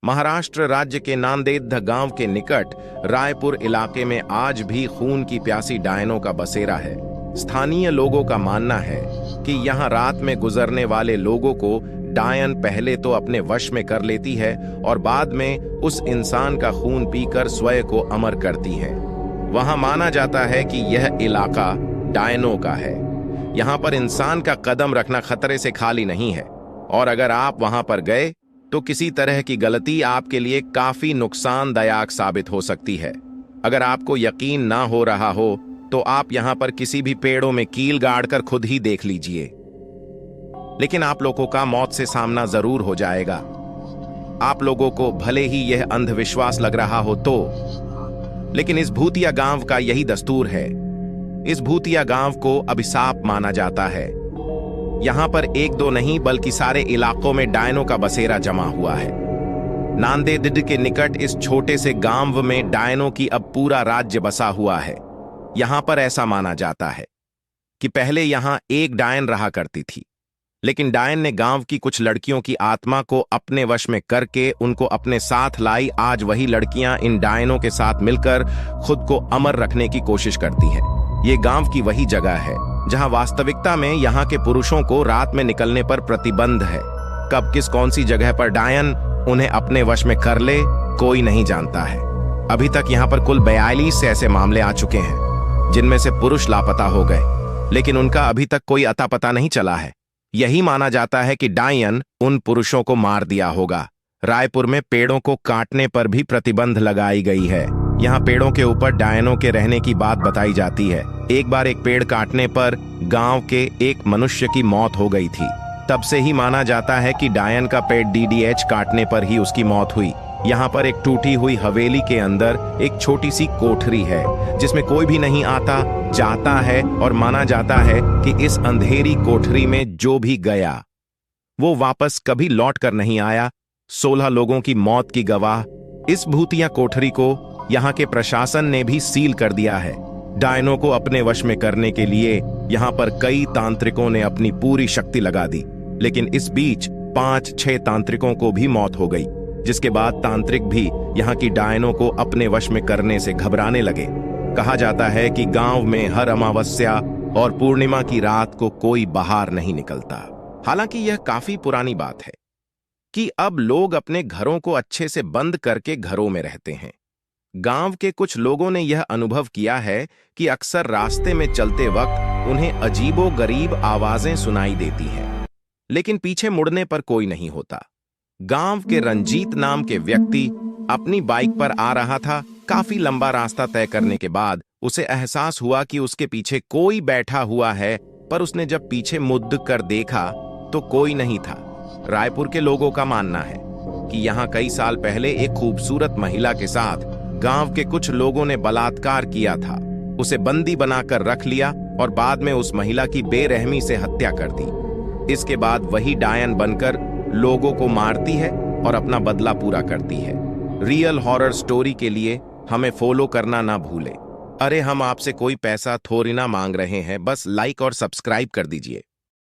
महाराष्ट्र राज्य के नांदेड़ गांव के निकट रायपुर इलाके में आज भी खून की प्यासी डायनों का बसेरा है। स्थानीय लोगों का मानना है कि यहां रात में गुजरने वाले लोगों को डायन पहले तो अपने वश में कर लेती है और बाद में उस इंसान का खून पीकर स्वयं को अमर करती है। वहां माना जाता है कि यह इलाका डायनों का है। यहां पर इंसान का कदम रखना खतरे से खाली नहीं है और अगर आप वहां पर गए तो किसी तरह की गलती आपके लिए काफी नुकसानदायक साबित हो सकती है। अगर आपको यकीन ना हो रहा हो तो आप यहां पर किसी भी पेड़ों में कील गाड़कर खुद ही देख लीजिए, लेकिन आप लोगों का मौत से सामना जरूर हो जाएगा। आप लोगों को भले ही यह अंधविश्वास लग रहा हो तो, लेकिन इस भूतिया गांव का यही दस्तूर है। इस भूतिया गांव को अभिशाप माना जाता है। यहां पर एक दो नहीं बल्कि सारे इलाकों में डायनों का बसेरा जमा हुआ है। नांदेड़ के निकट इस छोटे से गांव में डायनों की अब पूरा राज्य बसा हुआ है। यहां पर ऐसा माना जाता है कि पहले यहां एक डायन रहा करती थी, लेकिन डायन ने गांव की कुछ लड़कियों की आत्मा को अपने वश में करके उनको अपने साथ लाई। आज वही लड़कियां इन डायनों के साथ मिलकर खुद को अमर रखने की कोशिश करती हैं। ये गांव की वही जगह है जहां वास्तविकता में यहां के पुरुषों को रात में निकलने पर प्रतिबंध है। कब किस कौन सी जगह पर डायन उन्हें अपने वश में कर ले, कोई नहीं जानता है। अभी तक यहां पर कुल 42 से ऐसे मामले आ चुके हैं जिनमें से पुरुष लापता हो गए, लेकिन उनका अभी तक कोई अता पता नहीं चला है। यही माना जाता है कि डायन उन पुरुषों को मार दिया होगा। रायपुर में पेड़ों को काटने पर भी प्रतिबंध लगाई गई है। यहाँ पेड़ों के ऊपर डायनों के रहने की बात बताई जाती है। एक बार एक पेड़ काटने पर गांव के एक मनुष्य की मौत हो गई थी। तब से ही माना जाता है कि डायन का पेड़ DDH काटने पर ही उसकी मौत हुई। यहाँ पर एक टूटी हुई हवेली के अंदर एक छोटी सी कोठरी है जिसमें कोई भी नहीं आता जाता है और माना जाता है कि इस अंधेरी कोठरी में जो भी गया वो वापस कभी लौट कर नहीं आया। 16 लोगों की मौत की गवाह इस भूतिया कोठरी को यहाँ के प्रशासन ने भी सील कर दिया है। डायनों को अपने वश में करने के लिए यहाँ पर कई तांत्रिकों ने अपनी पूरी शक्ति लगा दी, लेकिन इस बीच 5-6 तांत्रिकों को भी मौत हो गई, जिसके बाद तांत्रिक भी यहाँ की डायनों को अपने वश में करने से घबराने लगे। कहा जाता है कि गांव में हर अमावस्या और पूर्णिमा की रात को कोई बाहर नहीं निकलता। हालांकि यह काफी पुरानी बात है कि अब लोग अपने घरों को अच्छे से बंद करके घरों में रहते हैं। गांव के कुछ लोगों ने यह अनुभव किया है कि अक्सर रास्ते में चलते वक्त उन्हें अजीबोगरीब आवाजें सुनाई देती हैं, लेकिन पीछे मुड़ने पर कोई नहीं होता। गांव के रंजीत नाम के व्यक्ति अपनी बाइक पर आ रहा था। काफी लंबा रास्ता तय करने के बाद उसे एहसास हुआ कि उसके पीछे कोई बैठा हुआ है, पर उसने जब पीछे मुड़ कर देखा तो कोई नहीं था। रायपुर के लोगों का मानना है कि यहाँ कई साल पहले एक खूबसूरत महिला के साथ गांव के कुछ लोगों ने बलात्कार किया था। उसे बंदी बनाकर रख लिया और बाद में उस महिला की बेरहमी से हत्या कर दी। इसके बाद वही डायन बनकर लोगों को मारती है और अपना बदला पूरा करती है। रियल हॉरर स्टोरी के लिए हमें फॉलो करना ना भूलें। अरे हम आपसे कोई पैसा थोड़ी ना मांग रहे हैं, बस लाइक और सब्सक्राइब कर दीजिए।